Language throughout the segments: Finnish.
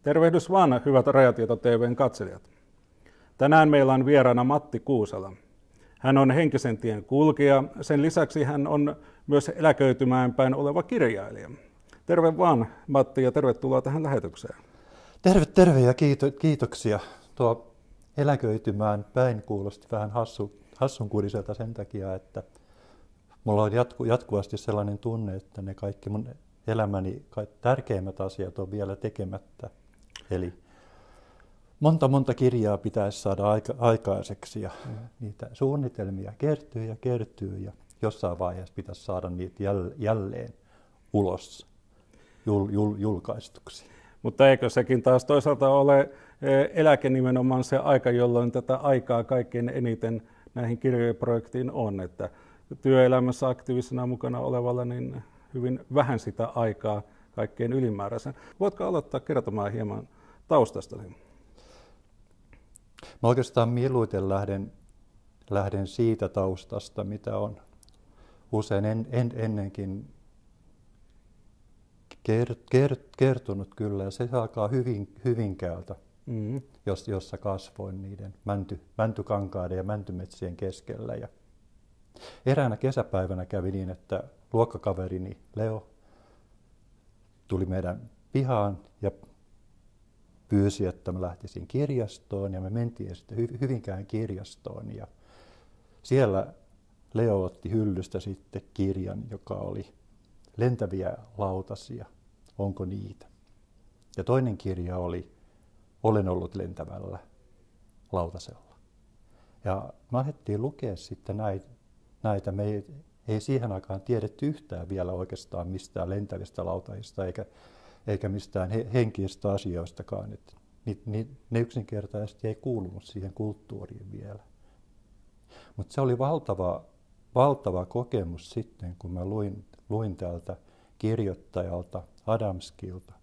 Tervehdys vaan, hyvät Rajatieto TV:n katselijat. Tänään meillä on vieraana Matti Kuusela. Hän on henkisen tien kulkija. Sen lisäksi hän on myös eläköitymään päin oleva kirjailija. Terve vaan, Matti, ja tervetuloa tähän lähetykseen. Terve ja kiitoksia. Tuo eläköitymään päin kuulosti vähän hassunkuriselta sen takia, että mulla on jatkuvasti sellainen tunne, että ne kaikki mun elämäni tärkeimmät asiat on vielä tekemättä. Eli monta kirjaa pitäisi saada aikaiseksi ja niitä suunnitelmia kertyy ja jossain vaiheessa pitäisi saada niitä jälleen ulos julkaistuksi. Mutta eikö sekin taas toisaalta ole eläke nimenomaan se aika, jolloin tätä aikaa kaikkein eniten näihin kirjojen on, että työelämässä aktiivisena mukana olevalla niin hyvin vähän sitä aikaa kaikkein ylimääräisen. Voitko aloittaa kertomaan hieman taustastasi? Mä oikeastaan mieluiten lähden siitä taustasta, mitä on usein ennenkin kertonut kyllä, ja se alkaa Hyvinkäältä, jossa kasvoin niiden mäntykankaiden ja mäntymetsien keskellä. Ja eräänä kesäpäivänä kävi niin, että luokkakaverini Leo tuli meidän pihaan ja pyysi, että mä lähtisin kirjastoon, ja me mentiin sitten Hyvinkään kirjastoon, ja siellä Leo otti hyllystä sitten kirjan, joka oli Lentäviä lautasia, onko niitä? Ja toinen kirja oli Olen ollut lentävällä lautasella. Ja me alettiin lukea sitten näitä. Me ei siihen aikaan tiedetty yhtään vielä oikeastaan mistään lentävistä lautasista eikä mistään henkisistä asioistakaan. Ne yksinkertaisesti ei kuulunut siihen kulttuuriin vielä. Mutta se oli valtava kokemus sitten, kun mä luin tältä kirjoittajalta Adamskilta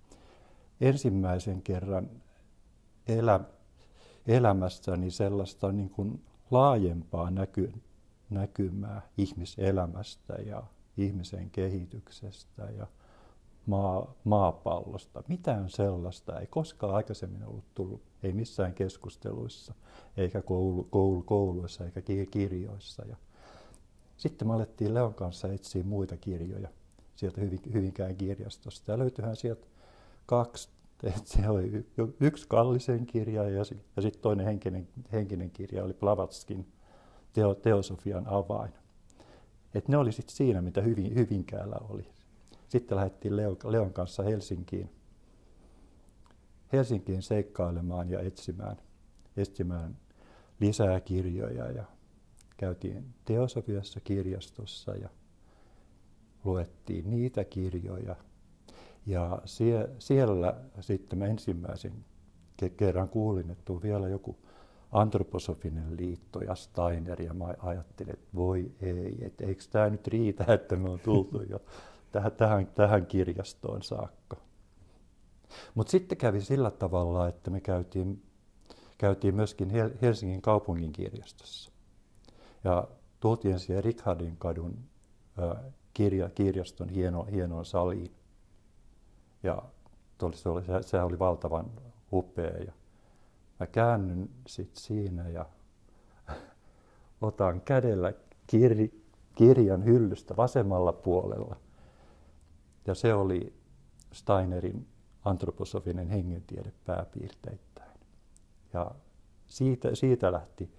ensimmäisen kerran elämässäni sellaista niin kuin laajempaa näkymää ihmiselämästä ja ihmisen kehityksestä ja maapallosta. Mitään sellaista ei koskaan aikaisemmin ollut tullut, ei missään keskusteluissa, eikä kouluissa eikä kirjoissa. Ja sitten me alettiin Leon kanssa etsiä muita kirjoja sieltä Hyvinkään kirjastosta. Ja löytyihän sieltä kaksi. Se oli yksi Kallisen kirja ja sitten toinen henkinen kirja oli Blavatskin Teosofian avain. Et ne oli sitten siinä, mitä Hyvinkäällä oli. Sitten lähdettiin Leon kanssa Helsinkiin seikkailemaan ja etsimään lisää kirjoja. Ja käytiin Teosofiassa kirjastossa ja luettiin niitä kirjoja. Ja siellä sitten mä ensimmäisen kerran kuulin, että on vielä joku antroposofinen liitto ja Steiner. Ja mä ajattelin, että voi ei, että eikö tämä nyt riitä, että me on tultu jo tähän kirjastoon saakka. Mutta sitten kävi sillä tavalla, että me käytiin myöskin Helsingin kaupungin kirjastossa. Ja tultiin siihen Richardin kadun kirjaston hienoon saliin. Ja se oli valtavan upea. Ja mä käännyn sitten siinä ja otan kädellä kirjan hyllystä vasemmalla puolella. Ja se oli Steinerin antroposofinen hengentiede pääpiirteittäin. Ja siitä lähti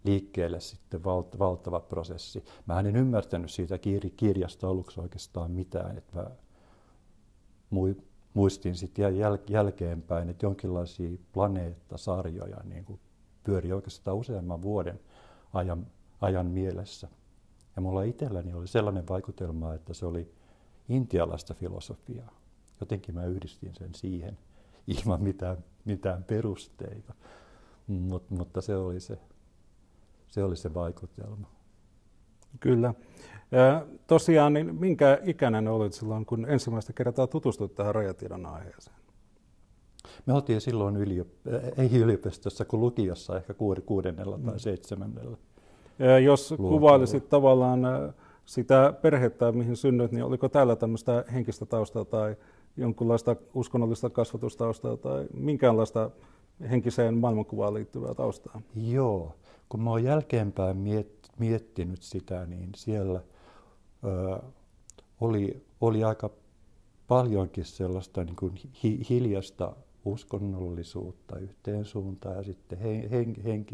liikkeelle sitten valtava prosessi. Mä en ymmärtänyt siitä kirjasta aluksi oikeastaan mitään. Että mä muistin sitten jälkeenpäin, että jonkinlaisia planeettasarjoja niin kuin pyöri oikeastaan useamman vuoden ajan mielessä. Ja mulla itselläni oli sellainen vaikutelma, että se oli intialaista filosofiaa. Jotenkin mä yhdistin sen siihen ilman mitään perusteita, mutta se oli se vaikutelma. Kyllä. Ja tosiaan, niin minkä ikäinen olit silloin, kun ensimmäistä kertaa tutustuit tähän rajatiedon aiheeseen? Me oltiin silloin ei yliopistossa, kuin lukiossa, ehkä 6. tai 7. Ja jos kuvailisit tavallaan sitä perhettä, mihin synnyit, niin oliko täällä tämmöistä henkistä taustaa tai jonkunlaista uskonnollista kasvatustaustaa tai minkäänlaista henkiseen maailmankuvaan liittyvää taustaa? Joo, kun mä oon jälkeenpäin miettinyt sitä, niin siellä oli aika paljonkin sellaista niin kuin hiljaista uskonnollisuutta yhteen suuntaan ja sitten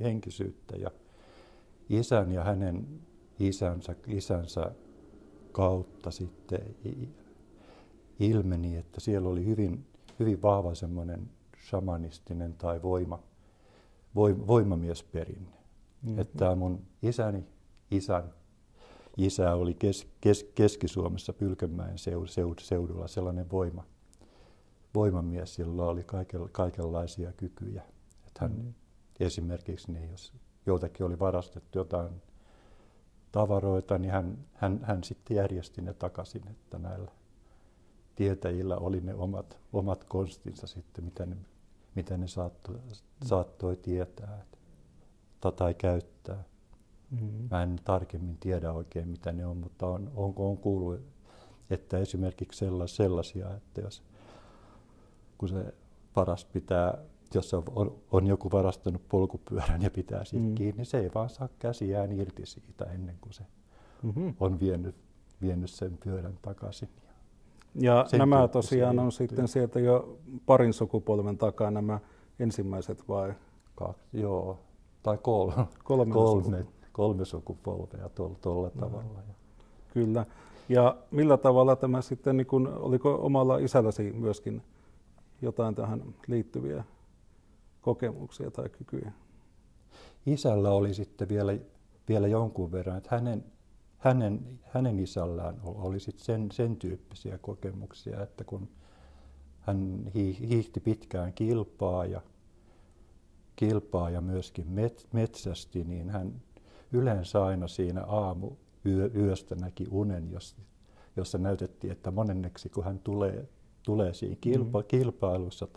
henkisyyttä ja isän ja hänen isänsä kautta sitten ilmeni, että siellä oli hyvin vahva semmoinen shamanistinen tai voimamiesperinne. Mm-hmm. Että mun isän isä oli Keski-Suomessa Pylkönmäen seudulla sellainen voimamies, jolla oli kaikenlaisia kykyjä. Että hän esimerkiksi, niin jos joltakin oli varastettu jotain tavaroita, niin hän sitten järjesti ne takaisin, että näillä tietäjillä oli ne omat konstinsa sitten, mitä ne saattoi tietää tai käyttää. Mm-hmm. Mä en tarkemmin tiedä oikein, mitä ne on, mutta on kuullut, että esimerkiksi sellaisia, että kun se varas pitää, jos on joku varastanut polkupyörän ja pitää siitä kiinni, niin se ei vaan saa käsiään irti siitä ennen kuin se on vienyt sen pyörän takaisin. Ja nämä tosiaan on sitten sieltä jo parin sukupolven takaa nämä ensimmäiset vai? Joo, tai kolme sukupolvea tuolla tavalla. Kyllä. Ja millä tavalla tämä sitten, niin kun, oliko omalla isälläsi myöskin jotain tähän liittyviä kokemuksia tai kykyjä? Isällä oli sitten vielä jonkun verran, että hänen isällään oli sitten sen tyyppisiä kokemuksia, että kun hän hiihti pitkään kilpaa ja myöskin metsästi, niin hän yleensä aina siinä yöstä näki unen, jossa näytettiin, että monenneksi kun hän tulee siinä kilpailussa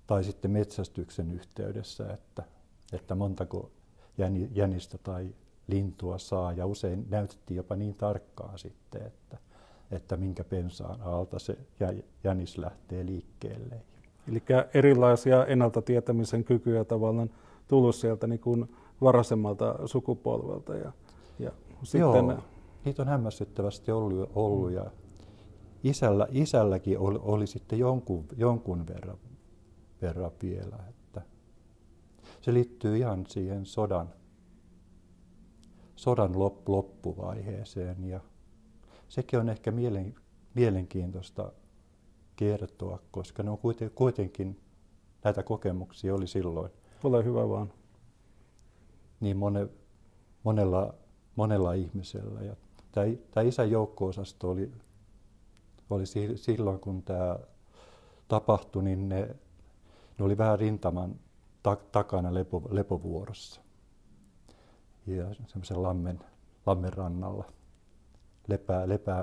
tai sitten metsästyksen yhteydessä, että montako jänistä tai lintua saa, ja usein näytettiin jopa niin tarkkaan sitten, että minkä pensaan alta se jänis lähtee liikkeelle. Eli erilaisia ennalta tietämisen kykyjä tavallaan tullut sieltä niin kuin varaisemmalta sukupolvelta. Ja sitten niitä on hämmästyttävästi ollut ja isälläkin oli sitten jonkun verran vielä. Että se liittyy ihan siihen sodan loppuvaiheeseen ja sekin on ehkä mielenkiintoista kertoa, koska ne on kuitenkin näitä kokemuksia oli silloin. Ole hyvä vaan. Niin monella ihmisellä. Ja tämä isän joukko-osasto oli silloin, kun tämä tapahtui, niin ne oli vähän rintaman takana lepovuorossa. Ja semmoisen lammen rannalla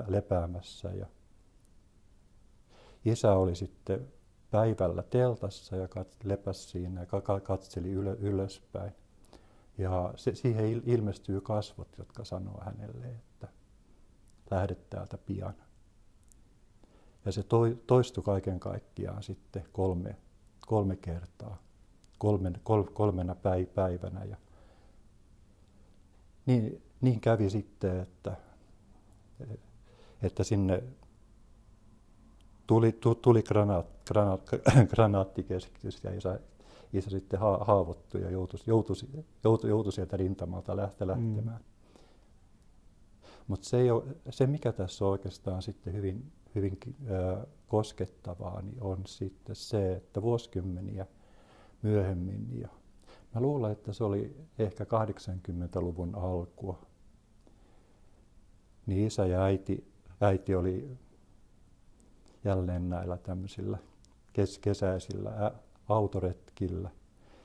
lepäämässä. Ja isä oli sitten päivällä teltassa ja lepäsi siinä ja katseli ylöspäin. Ja siihen ilmestyy kasvot, jotka sanoo hänelle, että lähde täältä pian. Ja se toistui kaiken kaikkiaan sitten kolme kertaa, kolmena päivänä. Ja niin kävi sitten, että sinne tuli granaattikeskitys ja isä sitten haavoittui ja joutui sieltä rintamalta lähtemään. Mutta se, mikä tässä on oikeastaan sitten hyvin koskettavaa, niin on sitten se, että vuosikymmeniä myöhemmin, ja mä luulen, että se oli ehkä 80-luvun alkua, niin isä ja äiti oli jälleen näillä tämmöisillä kesäisillä autoretkillä.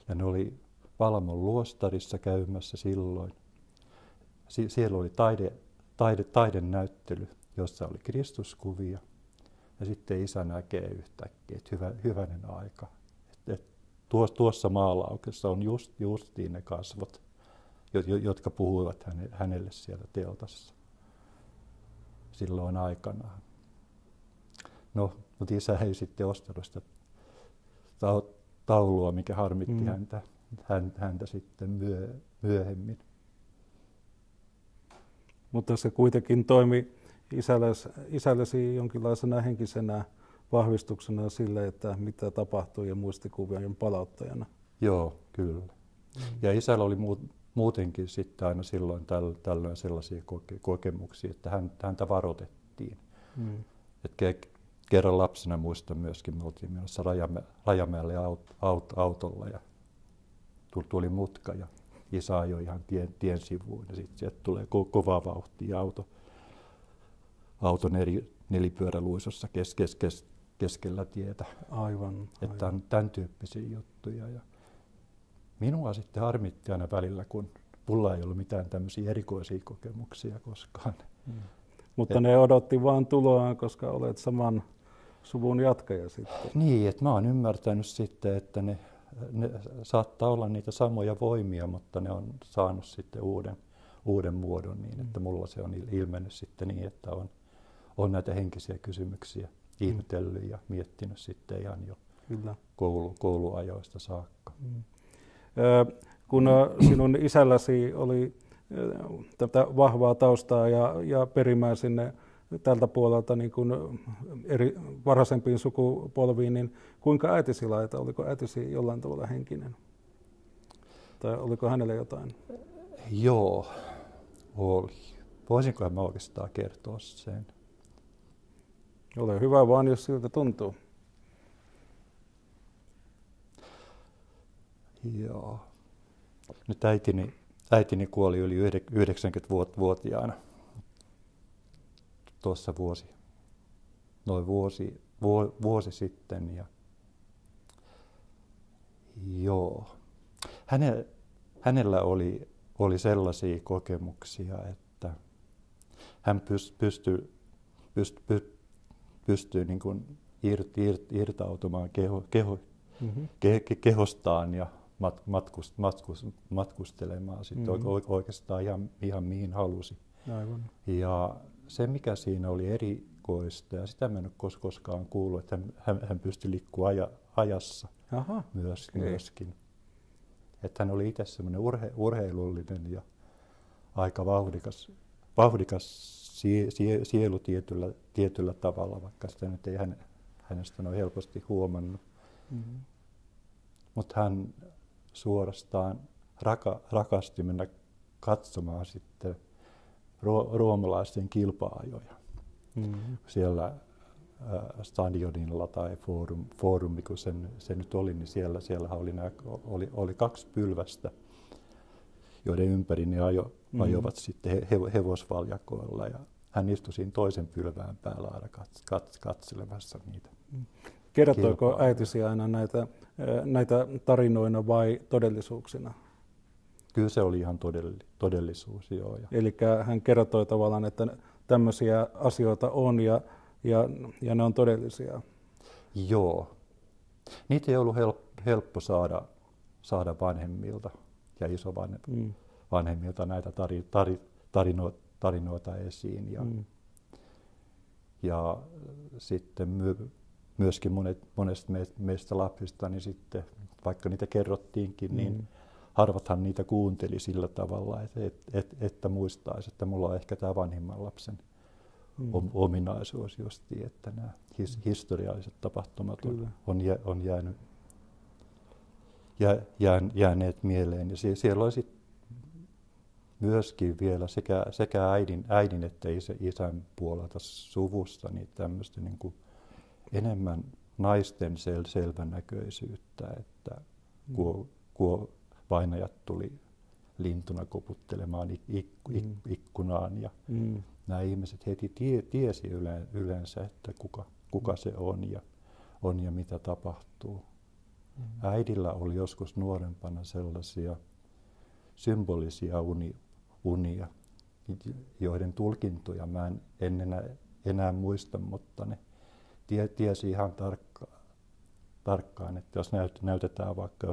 Ja ne oli Valmon luostarissa käymässä silloin. Siellä oli taidenäyttely, jossa oli Kristuskuvia. Ja sitten isä näkee yhtäkkiä, että hyvänen aika. Tuossa maalauksessa on justiin ne kasvot, jotka puhuivat hänelle siellä teltassa silloin aikanaan. No, mutta isä ei sitten ostanut sitä taulua, mikä harmitti häntä sitten myöhemmin. Mutta se kuitenkin toimi isällesi jonkinlaisena henkisenä vahvistuksena sille, että mitä tapahtui ja muistikuvien palauttajana. Joo, kyllä. Ja isällä oli muutenkin sitten aina silloin tällöin sellaisia kokemuksia, että häntä varoitettiin. Et kerran lapsena muistan myöskin, me oltiin menossa Rajamäelle autolla ja tuli mutka ja isä ajoi ihan tien sivuun ja sitten sieltä tulee kovaa vauhtia auto nelipyöräluisossa keskellä tietä. Aivan. Että on tämän tyyppisiä juttuja. Ja minua sitten harmitti aina välillä, kun mulla ei ollut mitään tämmöisiä erikoisia kokemuksia koskaan. Mutta ne odotti vaan tuloaan, koska olet saman suvun jatkaja sitten. Niin, että mä oon ymmärtänyt sitten, että ne saattaa olla niitä samoja voimia, mutta ne on saanut sitten uuden muodon niin, että mulla se on ilmennyt sitten niin, että on näitä henkisiä kysymyksiä ihmetellyt ja miettinyt sitten ihan jo kouluajoista saakka. Kun sinun isälläsi oli tätä vahvaa taustaa ja perimää sinne tältä puolelta niin kuin eri varhaisempiin sukupolviin, niin kuinka äitisi laita? Oliko äitisi jollain tavalla henkinen? Tai oliko hänellä jotain? Joo, oli. Voisinkohan mä oikeastaan kertoa sen? Ole hyvä vaan, jos siltä tuntuu. Joo. Nyt äitini kuoli yli 90-vuotiaana. Tuossa vuosi sitten. Ja joo. Hänellä oli sellaisia kokemuksia, että hän pystyi niin kuin irtautumaan kehostaan ja matkustelemaan sitten oikeastaan ihan mihin halusi. Aivan. Ja se, mikä siinä oli erikoista, ja sitä mä en ole koskaan kuullut, että hän pystyi liikkumaan ajassa. Aha, myöskin. Että hän oli itse semmoinen urheilullinen ja aika vauhdikas sielu tietyllä tavalla, vaikka sitä nyt ei hänestä ole helposti huomannut. Mutta hän suorastaan rakasti mennä katsomaan sitten roomalaisten kilpa-ajoja. Siellä stadionilla tai foorumi, kun se nyt oli, niin siellä oli 2 pylvästä, joiden ympäri ne ajoivat sitten hevosvaljakoilla. Ja hän istui siinä toisen pylvään päällä aina katselemassa niitä. Kertoiko äitisi aina näitä tarinoina vai todellisuuksina? Kyllä se oli ihan todellisuus, joo. Eli hän kertoi tavallaan, että tämmöisiä asioita on ja ne on todellisia. Joo. Niitä ei ollut helppo saada vanhemmilta ja isovanhemmilta näitä tarinoita esiin. Ja sitten myöskin monesta meistä lapsista, niin sitten, vaikka niitä kerrottiinkin, niin harvathan niitä kuunteli sillä tavalla, että muistaisi, että mulla on ehkä tämä vanhimman lapsen ominaisuus justiin, että nämä historialliset tapahtumat on jääneet mieleen. Ja siellä olisi myöskin vielä sekä äidin että isän puolelta suvusta niin tämmöistä niin kuin enemmän naisten selvänäköisyyttä, että kun vainajat tuli lintuna koputtelemaan ikkunaan ja nämä ihmiset heti tiesi yleensä, että kuka se on ja mitä tapahtuu. Äidillä oli joskus nuorempana sellaisia symbolisia unia, joiden tulkintoja mä en enää muista, mutta ne tiesi ihan tarkkaan, että jos näytetään vaikka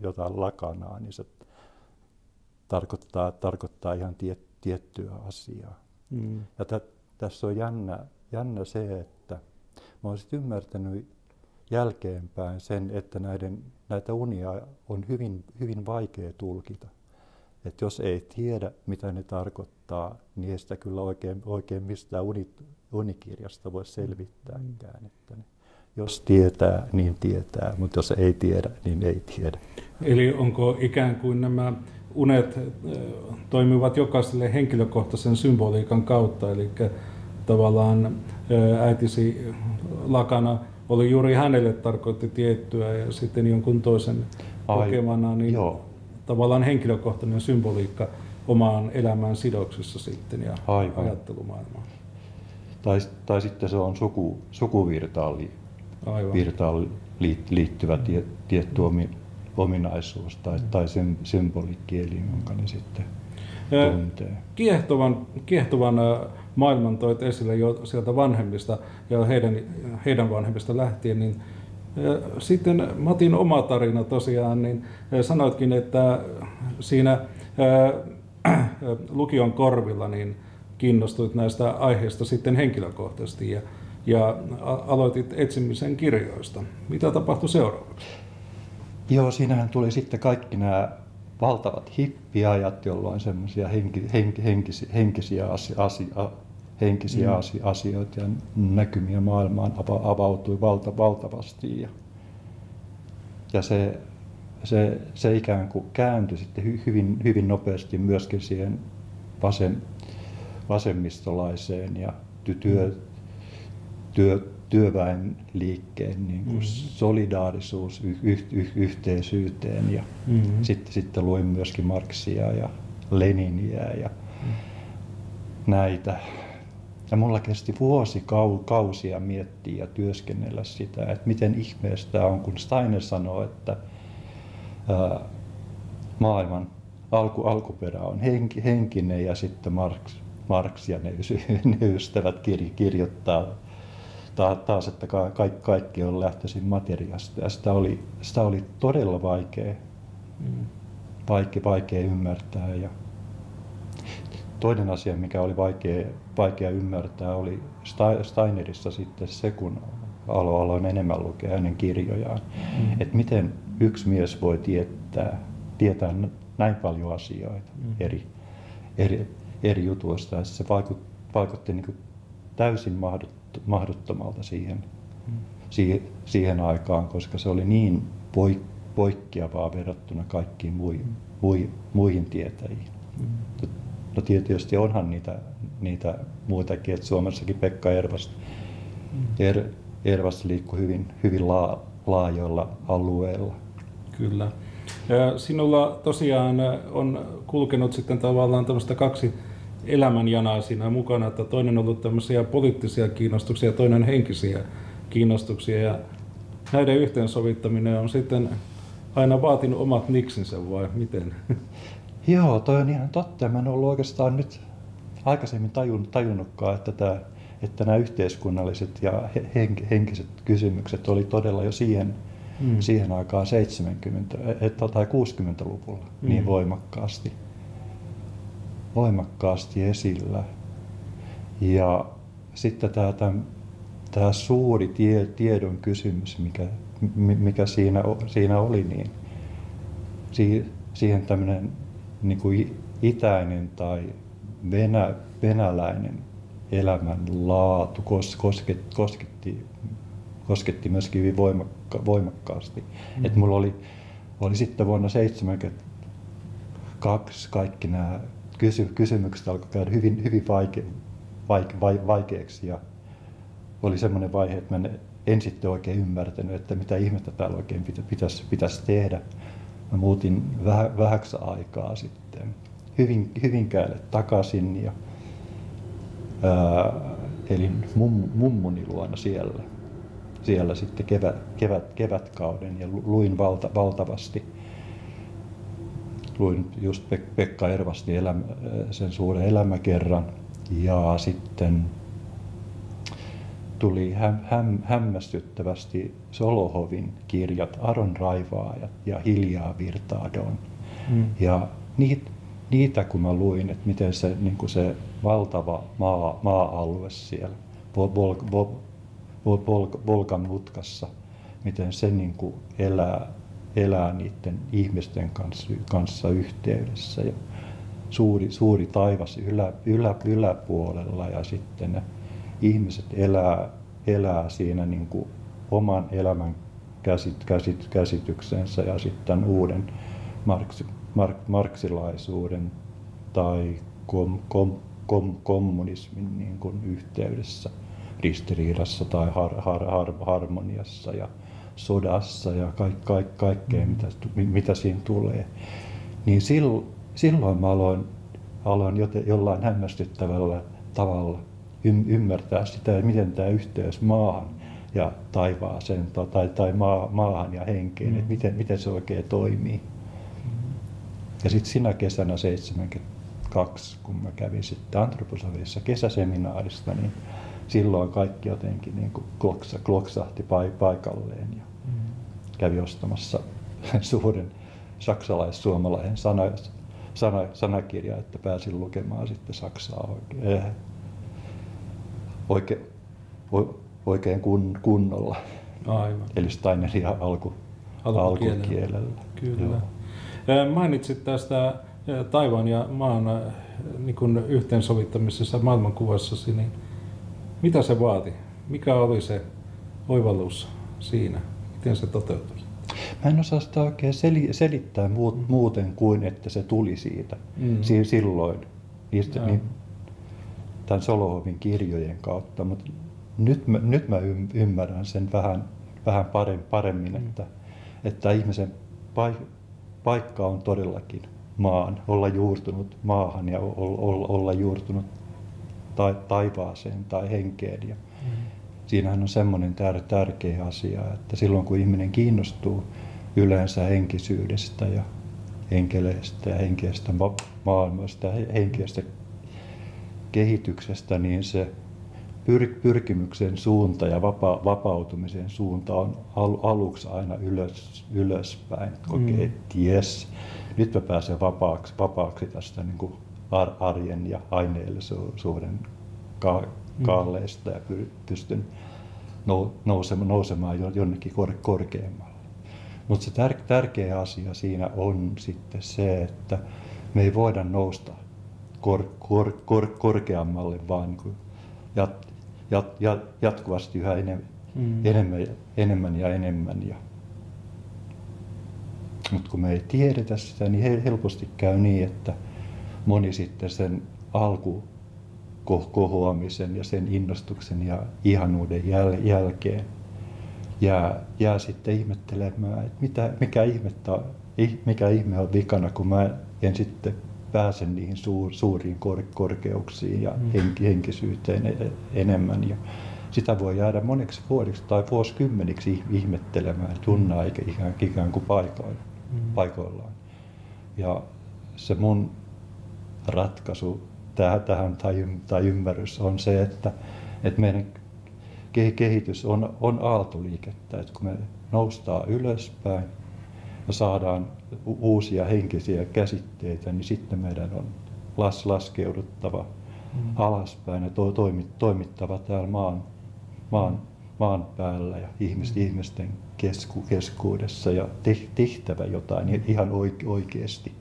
jotain lakanaa, niin se tarkoittaa ihan tiettyä asiaa. Ja tässä on jännä se, että mä olisin ymmärtänyt jälkeenpäin sen, että näitä unia on hyvin, hyvin vaikea tulkita. Että jos ei tiedä, mitä ne tarkoittaa, niin ei sitä kyllä oikein mistään unikirjasta voi selvittääkään. Että jos tietää, niin tietää, mutta jos ei tiedä, niin ei tiedä. Eli onko ikään kuin nämä unet toimivat jokaiselle henkilökohtaisen symboliikan kautta, eli tavallaan äitisi lakana oli juuri hänelle tarkoitti tiettyä ja sitten jonkun toisen kokemana, niin tavallaan henkilökohtainen symboliikka omaan elämään sidoksissa sitten ja ajattelumaailmaan. Tai sitten se on sukuvirtaan liittyvä tietty ominaisuus tai symboliikkielin, jonka ne sitten tuntee. Kiehtovan maailman toit esille jo sieltä vanhemmista ja heidän vanhemmista lähtien, niin sitten Matin oma tarina tosiaan, niin sanoitkin, että siinä lukion korvilla niin kiinnostuit näistä aiheista sitten henkilökohtaisesti ja aloitit etsimisen kirjoista. Mitä tapahtui seuraavaksi? Joo, siinähän tuli sitten kaikki nämä valtavat hippiajat, jolloin semmoisia henkisiä asioita ja näkymiä maailmaan avautui valtavasti. Ja se ikään kuin kääntyi sitten hyvin nopeasti myöskin siihen vasemmistolaiseen ja työväenliikkeen niin kuin solidaarisuus yhteisyyteen ja sitten luin myöskin Marxia ja Leniniä ja näitä. Ja mulla kesti vuosikausia miettiä ja työskennellä sitä, että miten ihmeestä on, kun Steiner sanoo, että maailman alkuperä on henkinen ja sitten Marx ja ne ystävät kirjoittaa taas, että kaikki on lähtöisin materiasta. Ja sitä oli todella vaikea ymmärtää. Ja toinen asia, mikä oli vaikea ymmärtää, oli Steinerissa sitten se, kun aloin enemmän lukea hänen kirjojaan. Että miten yksi mies voi tietää näin paljon asioita eri jutuista. Ja se vaikutti niin kuin täysin mahdottomalta siihen aikaan, koska se oli niin poikkeavaa verrattuna kaikkiin muihin tietäjiin. No tietysti onhan niitä muitakin, että Suomessakin Pekka Ervas liikkui hyvin laajoilla alueilla. Kyllä. Ja sinulla tosiaan on kulkenut sitten tavallaan tämmöistä kaksi elämänjanaa siinä mukana, että toinen on ollut tämmöisiä poliittisia kiinnostuksia ja toinen henkisiä kiinnostuksia. Ja näiden yhteensovittaminen on sitten aina vaatinut omat niksinsä vai miten? Joo, toi on ihan totta. Mä en ollut oikeastaan nyt aikaisemmin tajunnutkaan, että nämä yhteiskunnalliset ja henkiset kysymykset oli todella jo siihen aikaan 70- tai 60-luvulla niin voimakkaasti esillä. Ja sitten tämä suuri tiedon kysymys, mikä siinä oli, niin siihen tämmöinen niin kuin itäinen tai venäläinen elämänlaatu kosketti myöskin hyvin voimakkaasti. Et mulla oli sitten vuonna 1972 kaikki nämä kysymykset alkoi käydä hyvin vaikeaksi ja oli semmoinen vaihe, että mä en sitten oikein ymmärtänyt, että mitä ihmettä täällä oikein pitäisi tehdä. Mä muutin vähäksi aikaa sitten Hyvinkäälle takaisin ja elin mummuni luona siellä sitten kevätkauden ja luin valtavasti. Luin just Pekka Ervastin sen suuren elämäkerran ja sitten tuli hämmästyttävästi Solohovin kirjat Aron Raivaajat ja Hiljaa virtaa Don. Ja niitä kun mä luin, että miten se, niin kuin se valtava maa-alue siellä, Volgan mutkassa, miten se niin kuin elää niiden ihmisten kanssa yhteydessä. Ja suuri taivas yläpuolella ja sitten ne ihmiset elää siinä niin kuin oman elämän käsityksensä ja sitten uuden marksilaisuuden tai kommunismin niin kuin yhteydessä, ristiriidassa tai harmoniassa ja sodassa ja kaikkea mitä siinä tulee. Niin silloin mä aloin jollain hämmästyttävällä tavalla ymmärtää sitä, miten tämä yhteys maahan ja taivaaseen tai maahan ja henkeen, että miten se oikein toimii. Ja sitten sinä kesänä 1972, kun mä kävin sitten antroposofisessa kesäseminaarista, niin silloin kaikki jotenkin niin kuin kloksahti paikalleen ja kävi ostamassa suuren saksalais-suomalaisen sanakirja, että pääsin lukemaan sitten saksaa oikein kunnolla. Aivan. Eli Steineria alkukielellä. Kyllä. Joo. Mainitsit tästä taivaan ja maan niin kuin yhteensovittamisessa maailmankuvassasi, niin mitä se vaati? Mikä oli se oivallus siinä? Miten se toteutui? Mä en osaa sitä oikein selittää muuten kuin, että se tuli siitä silloin niin, tämän Solohovin kirjojen kautta. Mutta nyt mä ymmärrän sen vähän paremmin, että ihmisen paikka on todellakin olla juurtunut maahan ja olla juurtunut taivaaseen tai henkeen. Ja siinähän on semmoinen tärkeä asia, että silloin kun ihminen kiinnostuu yleensä henkisyydestä ja enkeleistä ja henkeistä maailmasta ja henkeistä kehityksestä, niin se pyrkimyksen suunta ja vapautumisen suunta on aluksi aina ylöspäin. Kokee, että jes, nyt mä pääsen vapaaksi tästä niin kuin arjen ja aineellisuuden kaalleista ja pystyn nousemaan jonnekin korkeammalle. Mutta se tärkeä asia siinä on sitten se, että me ei voida nousta korkeammalle, vaan jatkuvasti yhä enemmän ja enemmän. Mutta kun me ei tiedetä sitä, niin helposti käy niin, että moni sitten sen alkukohoamisen ja sen innostuksen ja ihanuuden jälkeen jää sitten ihmettelemään, että mikä ihme on vikana, kun mä en sitten pääse niihin suuriin korkeuksiin ja henkisyyteen enemmän. Ja sitä voi jäädä moneksi vuodeksi tai vuosikymmeniksi ihmettelemään, junnaa ikään kuin paikoillaan. Ja se mun ratkaisu tähän tai ymmärrys on se, että meidän kehitys on aaltoliikettä, että kun me noustaan ylöspäin ja saadaan uusia henkisiä käsitteitä, niin sitten meidän on laskeuduttava alaspäin ja toimittava täällä maan päällä ja ihmisten keskuudessa ja tehtävä jotain ihan oikeasti.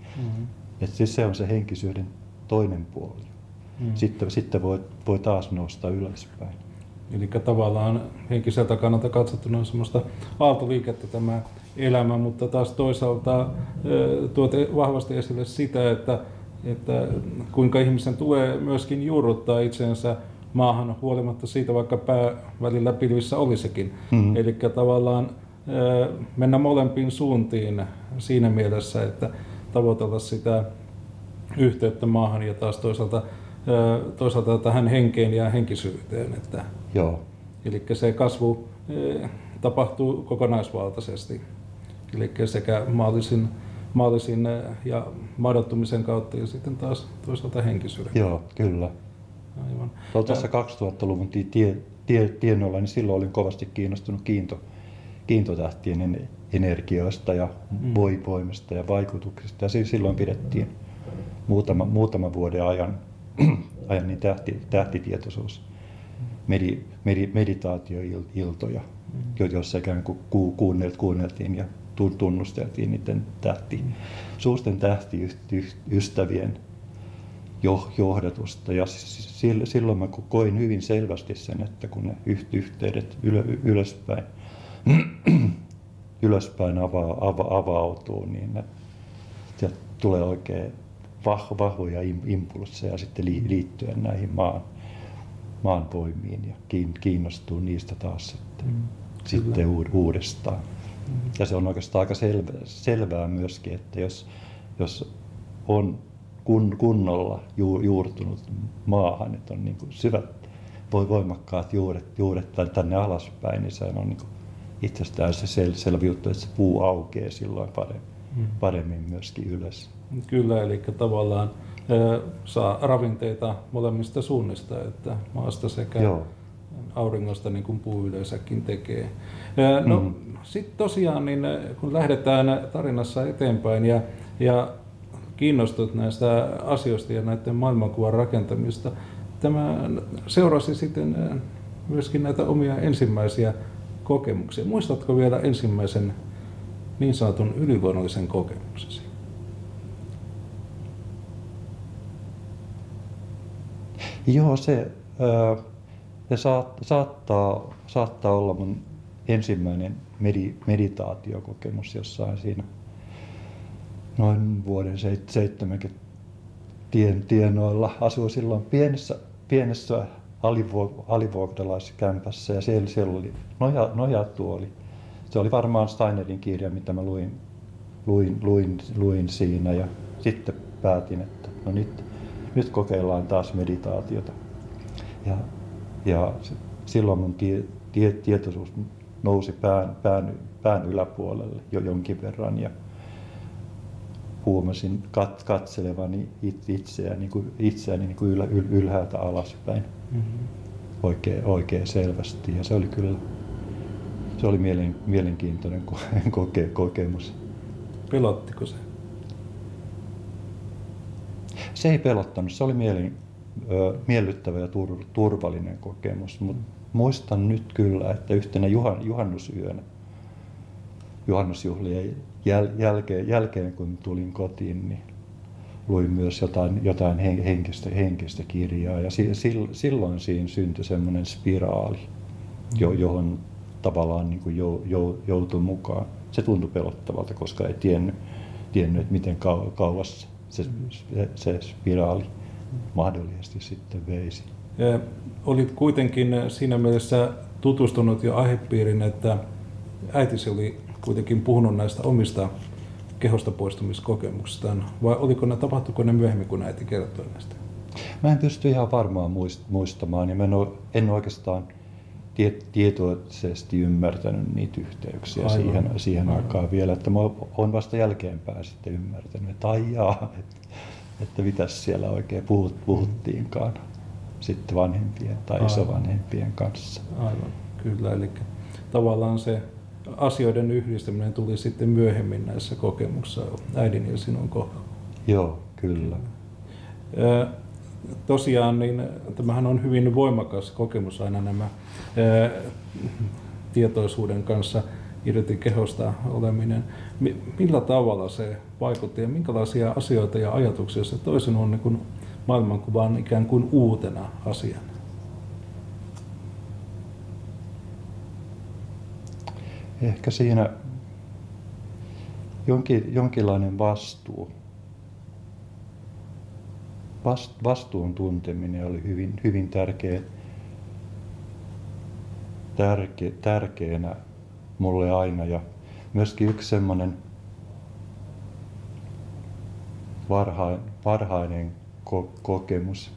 Että se on se henkisyyden toinen puoli. Sitten voi taas nousta ylöspäin. Eli tavallaan henkiseltä kannalta katsottuna on semmoista aaltoliikettä tämä elämä, mutta taas toisaalta tuote vahvasti esille sitä, että kuinka ihmisen tulee myöskin juurruttaa itsensä maahan huolimatta siitä, vaikka pää välillä pilvissä olisikin. Eli tavallaan mennä molempiin suuntiin siinä mielessä, että tavoitella sitä yhteyttä maahan ja taas toisaalta tähän henkeen ja henkisyyteen. Joo. Eli se kasvu tapahtuu kokonaisvaltaisesti. Eli sekä maallisin ja madottumisen kautta ja sitten taas toisaalta henkisyyden. Joo, kyllä. Aivan. Tuossa 2000-luvun tienoilla, niin silloin olin kovasti kiinnostunut kiintotähtien energioista ja voimista ja vaikutuksista. Ja silloin pidettiin muutaman vuoden ajan niin tähtitietoisuus meditaatioiltoja, joissa ikään kuin kuunneltiin ja tunnusteltiin niiden suurten tähtiystävien johdatusta. Ja silloin mä koin hyvin selvästi sen, että kun ne yhteydet ylöspäin avautuu, niin sieltä tulee oikein vahvoja impulsseja sitten liittyen näihin maan voimiin ja kiinnostuu niistä taas sitten uudestaan. Ja se on oikeastaan aika selvää myöskin, että jos on kunnolla juurtunut maahan, että on niin kuin syvät voimakkaat juuret tänne alaspäin, niin se on niin kuin itsestään se selvä juttu, että se puu aukeaa silloin paremmin myöskin ylös. Kyllä, eli tavallaan saa ravinteita molemmista suunnista, että maasta sekä auringosta, niin kuin puu yleensäkin tekee. No sitten tosiaan, niin kun lähdetään tarinassa eteenpäin ja kiinnostut näistä asioista ja näiden maailmankuvan rakentamista, tämä seurasi sitten myöskin näitä omia ensimmäisiä kokemuksia. Muistatko vielä ensimmäisen niin sanotun yliluonnollisen kokemuksesi? Joo, se saattaa olla mun ensimmäinen meditaatiokokemus jossain siinä noin vuoden 70 tienoilla. Asuin silloin pienessä alivuokralaiskämpässä ja siellä oli nojatuoli. Se oli varmaan Steinerin kirja, mitä mä luin siinä, ja sitten päätin, että no nyt kokeillaan taas meditaatiota. Ja silloin mun tietoisuus nousi pään yläpuolelle jo jonkin verran ja huomasin katselevani itseäni niin kuin ylhäältä alaspäin oikein selvästi, ja se oli mielenkiintoinen kokemus. Pelottiko se? Se ei pelottanut, se oli miellyttävä ja turvallinen kokemus, mutta muistan nyt kyllä, että yhtenä juhannusyönä, juhannusjuhlien jälkeen kun tulin kotiin, niin luin myös jotain henkistä kirjaa, ja silloin siinä syntyi semmoinen spiraali, johon tavallaan niin kuin joutui mukaan. Se tuntui pelottavalta, koska ei tiennyt että miten kauas se spiraali mahdollisesti sitten veisi. Ja olit kuitenkin siinä mielessä tutustunut jo aihepiirin, että äitisi oli kuitenkin puhunut näistä omista kehosta poistumiskokemuksistaan, vai tapahtuiko ne myöhemmin, kun äiti kertoi näistä? Mä en pysty ihan varmaan muistamaan, ja mä en oikeastaan tietoisesti ymmärtänyt niitä yhteyksiä siihen aikaan vielä, että mä oon vasta jälkeenpäin sitten ymmärtänyt, että että mitäs siellä oikein puhuttiinkaan sitten vanhempien tai isovanhempien kanssa. Aivan, kyllä, eli tavallaan se asioiden yhdistäminen tuli sitten myöhemmin näissä kokemuksissa äidin ja sinun kohdalla. Joo, kyllä. Tosiaan, niin tämähän on hyvin voimakas kokemus aina nämä tietoisuuden kanssa irti kehosta oleminen. Millä tavalla se vaikutti ja minkälaisia asioita ja ajatuksia se toi sinun niin kuin maailmankuvaan ikään kuin uutena asiana? Ehkä siinä jonkinlainen vastuu. Vastuun tunteminen oli hyvin tärkeänä mulle aina, ja myöskin yksi semmoinen varhainen kokemus,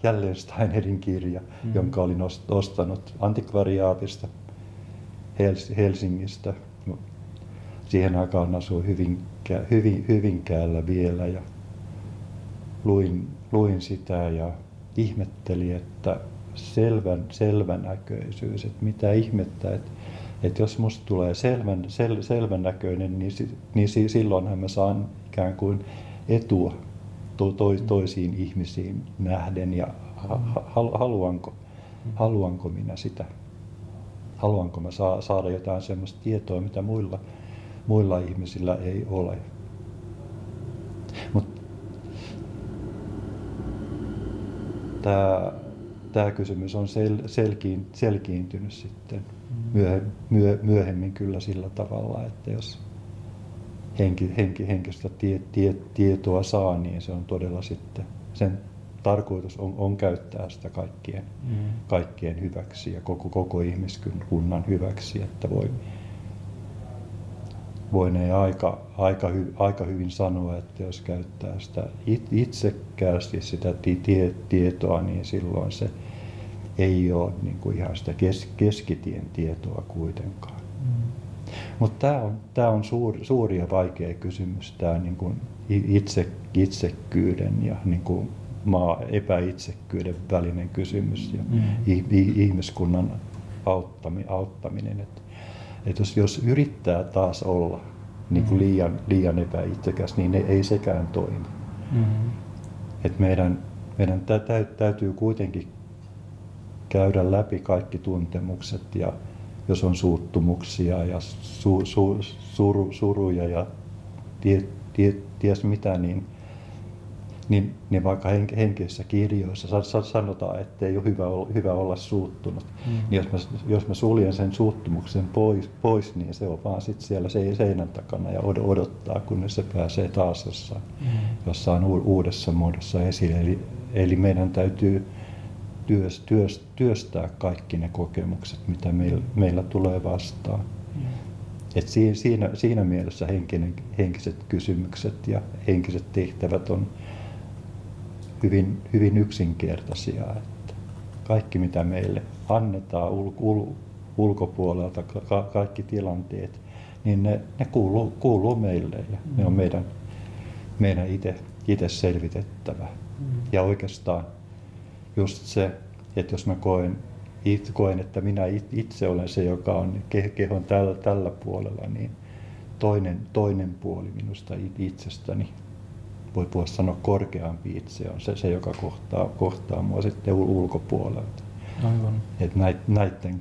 jälleen Steinerin kirja, jonka olin ostanut antikvariaatista Helsingistä. Siihen aikaan asuin Hyvinkäällä vielä, ja luin sitä ja ihmettelin, että selvänäköisyys, että mitä ihmettä, että jos musta tulee selvänäköinen, niin silloinhan mä saan ikään kuin etua toisiin ihmisiin nähden, ja haluanko Haluanko minä sitä? Haluanko mä saada jotain sellaista tietoa, mitä muilla ihmisillä ei ole? Mutta tämä kysymys on selkiintynyt sitten myöhemmin kyllä sillä tavalla, että jos henkistä tietoa saa, niin se on todella sitten, sen tarkoitus on käyttää sitä kaikkien hyväksi ja koko ihmiskunnan hyväksi, että voinee aika hyvin sanoa, että jos käyttää sitä itsekkäästi sitä tietoa, niin silloin se ei ole niin kuin ihan sitä keskitien tietoa kuitenkaan. Mutta tämä on suuri ja vaikea kysymys, tämä niin kuin itsekkyyden ja niin kuin epäitsekkyyden välinen kysymys ja ihmiskunnan auttaminen. Että jos yrittää taas olla niin kuin liian epäitsekäs, niin ei sekään toimi. Et meidän täytyy kuitenkin käydä läpi kaikki tuntemukset, ja jos on suuttumuksia ja suruja ja ties mitä, niin vaikka henkisissä kirjoissa sanotaan, että ei ole hyvä olla suuttunut, niin jos mä suljen sen suuttumuksen pois, niin se on vaan sit siellä seinän takana ja odottaa, kunnes se pääsee taas jossain uudessa muodossa esille. Eli meidän täytyy työstää kaikki ne kokemukset, mitä meillä tulee vastaan. Et siinä mielessä henkiset kysymykset ja henkiset tehtävät on hyvin yksinkertaisia. Että kaikki, mitä meille annetaan ulkopuolelta, kaikki tilanteet, niin ne kuuluu meille ja ne on meidän itse selvitettävä. Ja oikeastaan just se, että jos mä koen, että minä itse olen se, joka on kehon tällä puolella, niin toinen puoli minusta itsestäni, voisi sanoa korkeampi itse, on se joka kohtaa mua sitten ulkopuolelta. Aivan. Että näiden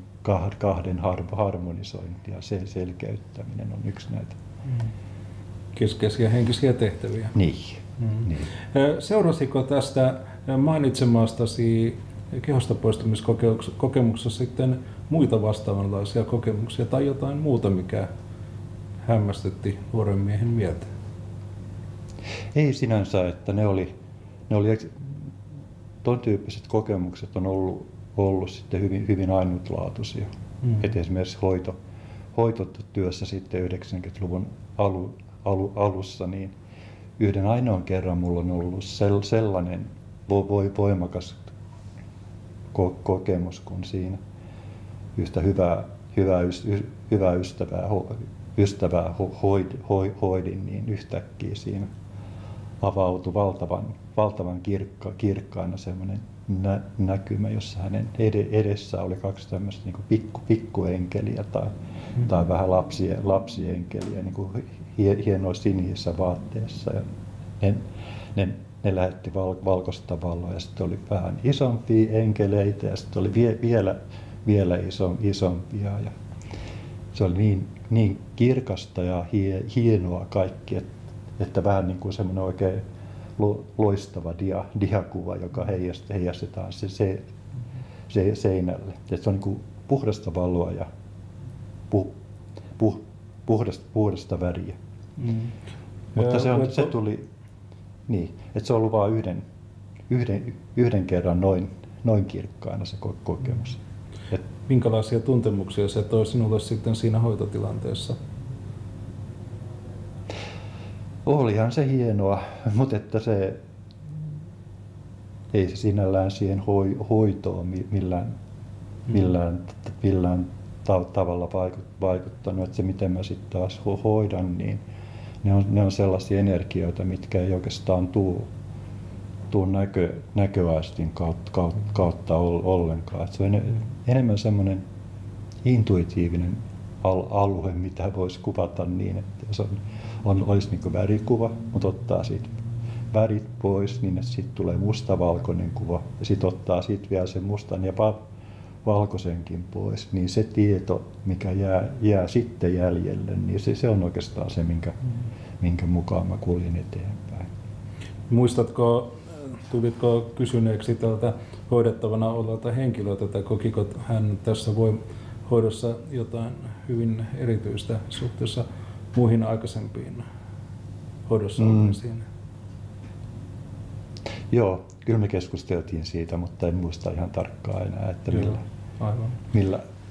kahden harmonisointi ja selkeyttäminen on yksi näitä keskeisiä henkisiä tehtäviä. Niin. Seurasiko tästä mainitsemastasi kehosta poistumiskokemuksessa sitten muita vastaavanlaisia kokemuksia tai jotain muuta, mikä hämmästytti nuoren miehen mieltä? Ei sinänsä, että ne oli ton tyyppiset kokemukset on ollut sitten hyvin ainutlaatuisia. Et esimerkiksi hoitotyössä sitten 90-luvun alussa, niin yhden ainoan kerran mulla on ollut sellainen voimakas kokemus, kun siinä yhtä hyvää ystävää hoidin, niin yhtäkkiä siinä avautui valtavan kirkkaana semmoinen näkymä, jossa hänen edessä oli kaksi tämmöistä niin pikkuenkeliä tai vähän lapsienkeliä niin kuin hienoissa sinisissä vaatteissa. Ja ne lähetti valkoista valoa ja sitten oli vähän isompia enkeleitä ja sitten oli vielä isompia. Ja se oli niin kirkasta ja hienoa kaikki, että vähän niin kuin semmoinen oikein loistava diakuva, joka heijastetaan se seinälle. Että se on niin kuin puhdasta valoa ja puhdasta väriä. Mutta se tuli niin, että se on ollut vain yhden kerran noin kirkkaana se kokemus. Minkälaisia tuntemuksia se toi sinulle sitten siinä hoitotilanteessa? Olihan se hienoa, mutta että ei se sinällään siihen hoitoon millään tavalla vaikuttanut. Että se, miten mä sitten taas hoidan, niin ne on sellaisia energioita, mitkä ei oikeastaan tuu näköaistin kautta ollenkaan. Että se on enemmän semmoinen intuitiivinen alue, mitä voisi kuvata niin, että jos olisi niin kuin värikuva, mutta ottaa siitä värit pois, niin sitten tulee mustavalkoinen kuva ja sitten ottaa siitä vielä sen mustan ja valkoisenkin pois, niin se tieto, mikä jää sitten jäljelle, niin se on oikeastaan se, minkä mukaan mä kuljin eteenpäin. Muistatko, tulitko kysyneeksi tältä hoidettavana olevalta henkilöltä, että kokiko hän tässä hoidossa jotain hyvin erityistä suhteessa muihin aikaisempiin hoidossa olleisiin? Joo, kyllä me keskusteltiin siitä, mutta en muista ihan tarkkaan enää, että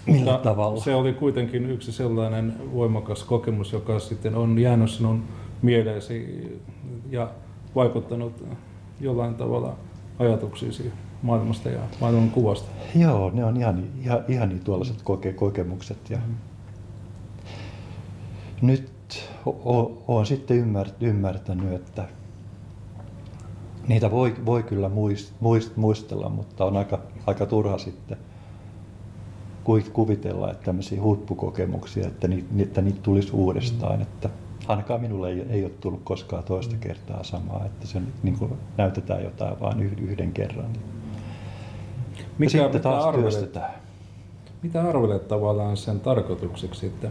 millä tavalla. Se oli kuitenkin yksi sellainen voimakas kokemus, joka sitten on jäänyt sinun mieleesi ja vaikuttanut jollain tavalla ajatuksiisi maailmasta ja maailman kuvasta. Joo, ne on ihania tuollaiset kokemukset. Ja nyt olen sitten ymmärtänyt, että niitä voi kyllä muistella, mutta on aika turha sitten kuvitella, että tämmöisiä huippukokemuksia, että niitä tulisi uudestaan. Että ainakaan minulle ei ole tullut koskaan toista kertaa samaa, että se niin kuin näytetään jotain vain yhden kerran. Ja sitten taas työstetään. Mitä arvelet tavallaan sen tarkoitukseksi, että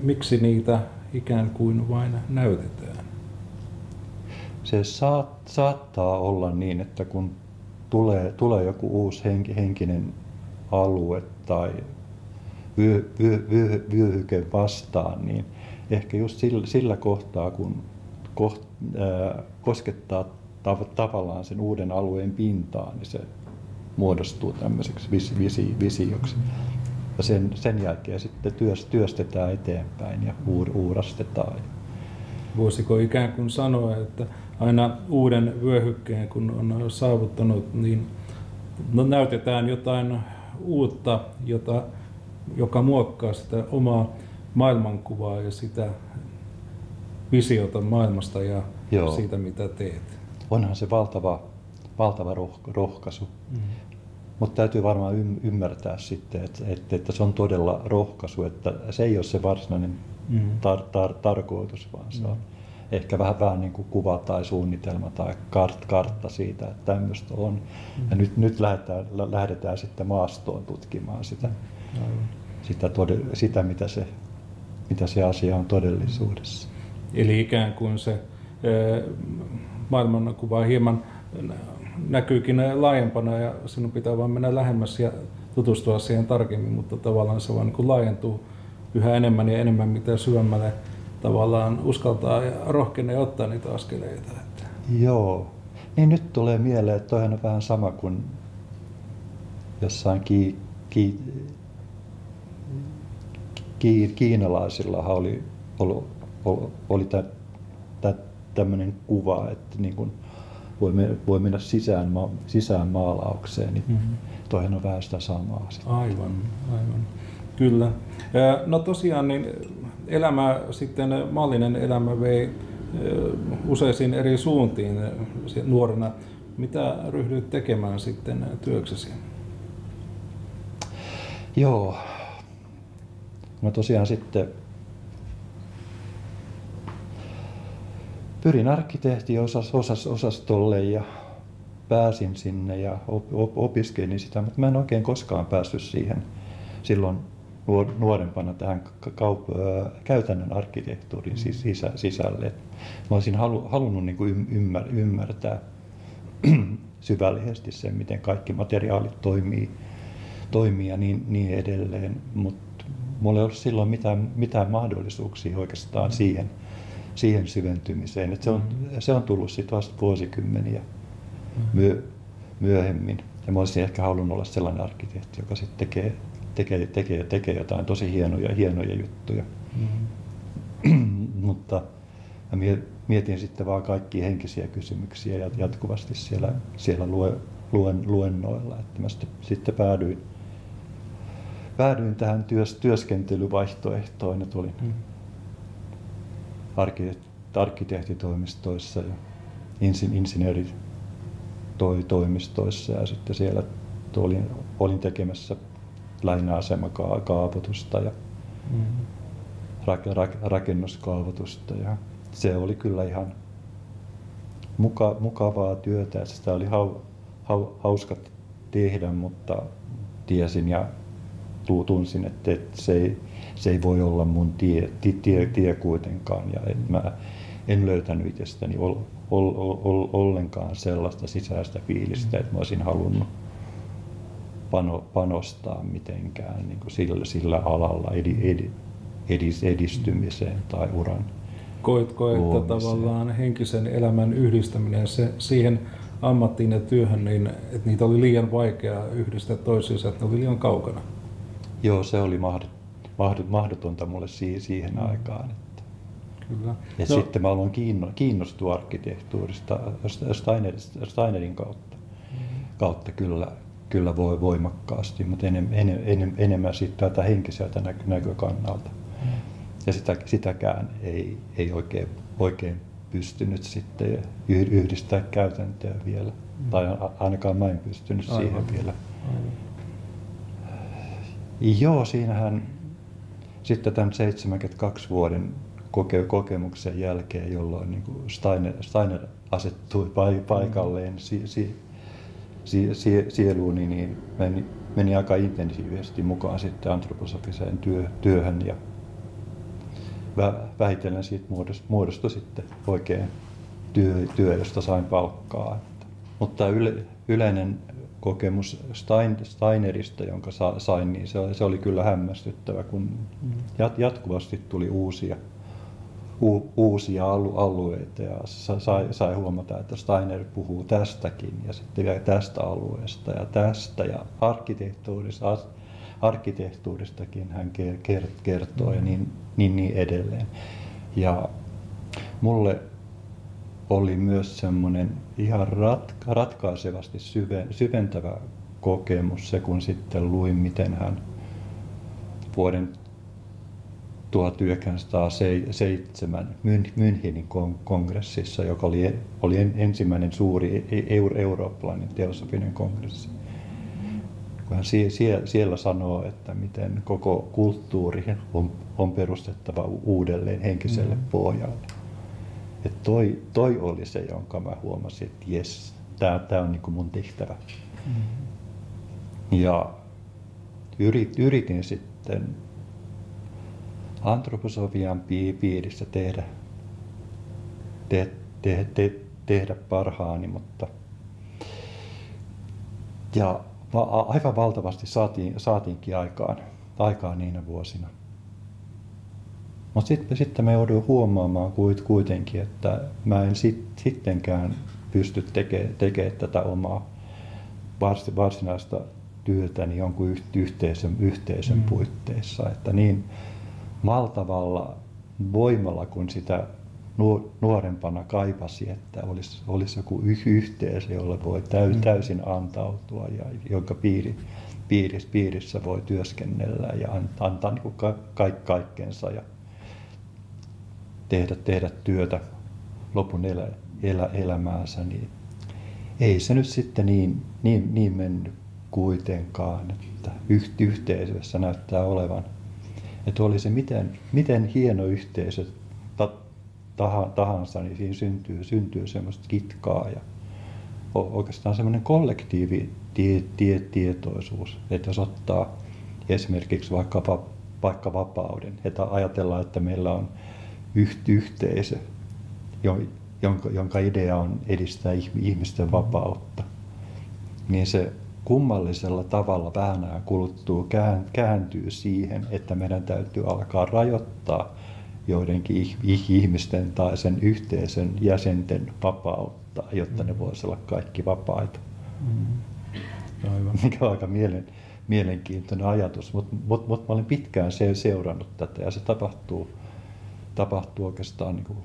miksi niitä ikään kuin vain näytetään? Se saattaa olla niin, että kun tulee joku uusi henkinen alue tai vyöhyke vastaan, niin ehkä just sillä kohtaa, kun koskettaa tavallaan sen uuden alueen pintaan, niin se muodostuu tämmöiseksi visioksi. Ja sen jälkeen sitten työstetään eteenpäin ja uurastetaan. Voisiko ikään kuin sanoa, että aina uuden vyöhykkeen kun on saavuttanut, niin näytetään jotain uutta, joka muokkaa sitä omaa maailmankuvaa ja sitä visiota maailmasta ja siitä, mitä teet. Onhan se valtava rohkaisu. Mutta täytyy varmaan ymmärtää sitten, että se on todella rohkaisu, että se ei ole se varsinainen tarkoitus, vaan se on ehkä vähän niin kuin kuva tai suunnitelma tai kartta siitä, että tämmöistä on. Ja nyt lähdetään sitten maastoon tutkimaan sitä mitä se asia on todellisuudessa. Eli ikään kuin se maailmankuva hieman näkyykin laajempana ja sinun pitää vaan mennä lähemmäs ja tutustua siihen tarkemmin, mutta tavallaan se vaan niin laajentuu yhä enemmän ja enemmän, mitä syvemmälle tavallaan uskaltaa ja rohkenee ottaa niitä askeleita. Joo. Niin nyt tulee mieleen, että toihan on vähän sama kuin jossain kiinalaisillahan oli tämmöinen kuva, että niin kuin voi mennä sisään maalaukseen, niin toihan on vähän sitä samaa. Aivan. Kyllä. No tosiaan niin maallinen elämä vei useisiin eri suuntiin nuorena. Mitä ryhdyit tekemään sitten työksesi? Joo. No tosiaan sitten pyrin arkkitehtiosastolle ja pääsin sinne ja opiskelin sitä, mutta mä en oikein koskaan päässyt siihen silloin nuorempana tähän käytännön arkkitehtuurin sisälle. Mä olisin halunnut niin kuin ymmärtää syvällisesti sen, miten kaikki materiaalit toimii ja niin edelleen, mutta mulla ei ollut silloin mitään mahdollisuuksia oikeastaan siihen syventymiseen. Että se on tullut sitten vasta vuosikymmeniä myöhemmin. Ja mä olisin ehkä halunnut olla sellainen arkkitehti, joka sitten tekee jotain tosi hienoja juttuja. Mutta mä mietin sitten vaan kaikkia henkisiä kysymyksiä jatkuvasti siellä luennoilla. Että mä sitten päädyin tähän työskentelyvaihtoehtoon, että olin arkkitehtitoimistoissa ja insinööritoimistoissa ja sitten siellä olin tekemässä lähinnä asemakaavoitusta ja rakennuskaavoitusta ja se oli kyllä ihan mukavaa työtä ja sitä oli hauska tehdä, mutta tiesin ja tunsin, että se ei voi olla mun tie kuitenkaan. Ja että mä en löytänyt itsestäni ollenkaan sellaista sisäistä fiilistä, että mä olisin halunnut panostaa mitenkään niin kuin sillä alalla edistymiseen tai uran Koitko, että luomiseen. tavallaan henkisen elämän yhdistäminen siihen ammattiin ja työhön, niin että niitä oli liian vaikea yhdistää toisiinsa, että ne oli liian kaukana? Joo, se oli mahdotonta mulle siihen aikaan. Kyllä. Ja sitten mä aloin kiinnostua arkkitehtuurista Steinerin kautta kyllä voimakkaasti, mutta enemmän sitten tätä henkiseltä näkökannalta. Ja sitäkään ei oikein pystynyt sitten yhdistää käytäntöä vielä. Tai ainakaan mä en pystynyt siihen vielä. Joo, siinähän sitten tämän 72 vuoden kokemuksen jälkeen, jolloin niin kuin Steiner asettui paikalleen sieluuni, niin meni aika intensiivisesti mukaan sitten antroposofiseen työhön ja vähitellen siitä muodostui sitten oikein työ, josta sain palkkaa. Mutta yleinen kokemus Steinerista, jonka sain, niin se oli kyllä hämmästyttävä, kun jatkuvasti tuli uusia alueita ja sai huomata, että Steiner puhuu tästäkin ja sitten vielä tästä alueesta ja tästä ja arkkitehtuuristakin hän kertoo ja niin edelleen. Ja mulle oli myös semmoinen ihan ratkaisevasti syventävä kokemus se, kun sitten luin, miten hän vuoden 1907 Münchenin kongressissa, joka oli ensimmäinen suuri eurooppalainen teosofinen kongressi. Kun hän siellä sanoo, että miten koko kulttuuri on perustettava uudelleen henkiselle pohjalle. Että toi oli se, jonka mä huomasin, että jes, tää on niinku mun tehtävä. Ja yritin sitten antroposofian piirissä tehdä parhaani, mutta ja aivan valtavasti saatiinkin aikaan niinä vuosina. Mutta sitten mä jouduin huomaamaan kuitenkin, että mä en sittenkään pysty tekemään tätä omaa varsinaista työtäni jonkun yhteisön puitteissa. Että niin valtavalla voimalla, kun sitä nuorempana kaipasi, että olisi joku yhteisö, jolle voi täysin antautua ja jonka piirissä voi työskennellä ja antaa niin kuin kaikkensa ja tehdä työtä lopun elämäänsä, niin ei se nyt sitten niin mennyt kuitenkaan, että yhteisössä näyttää olevan, että oli se miten hieno yhteisö tahansa, niin siinä syntyy semmoista kitkaa ja oikeastaan semmoinen kollektiivitietoisuus, että jos ottaa esimerkiksi vaikka vapauden, että ajatellaan, että meillä on yhteisö, jonka idea on edistää ihmisten vapautta, niin se kummallisella tavalla vähän ajan kuluttua kääntyy siihen, että meidän täytyy alkaa rajoittaa joidenkin ihmisten tai sen yhteisön jäsenten vapautta, jotta ne voisivat olla kaikki vapaita. Aivan. Mikä on aika mielenkiintoinen ajatus, mutta mä olen pitkään seurannut tätä ja se tapahtuu oikeastaan niin kuin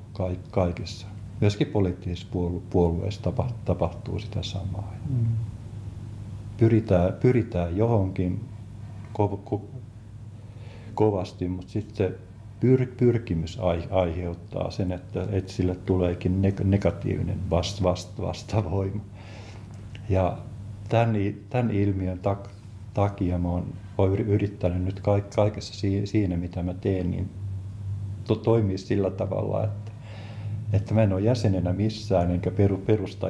kaikissa. Myöskin poliittisissa puolueissa tapahtuu sitä samaa. Pyritään johonkin kovasti, mutta sitten pyrkimys aiheuttaa sen, että sille tuleekin negatiivinen vastavoima. Ja tämän ilmiön takia mä oon yrittänyt nyt kaikessa siinä, mitä mä teen, niin toimii sillä tavalla, että mä en ole jäsenenä missään enkä perusta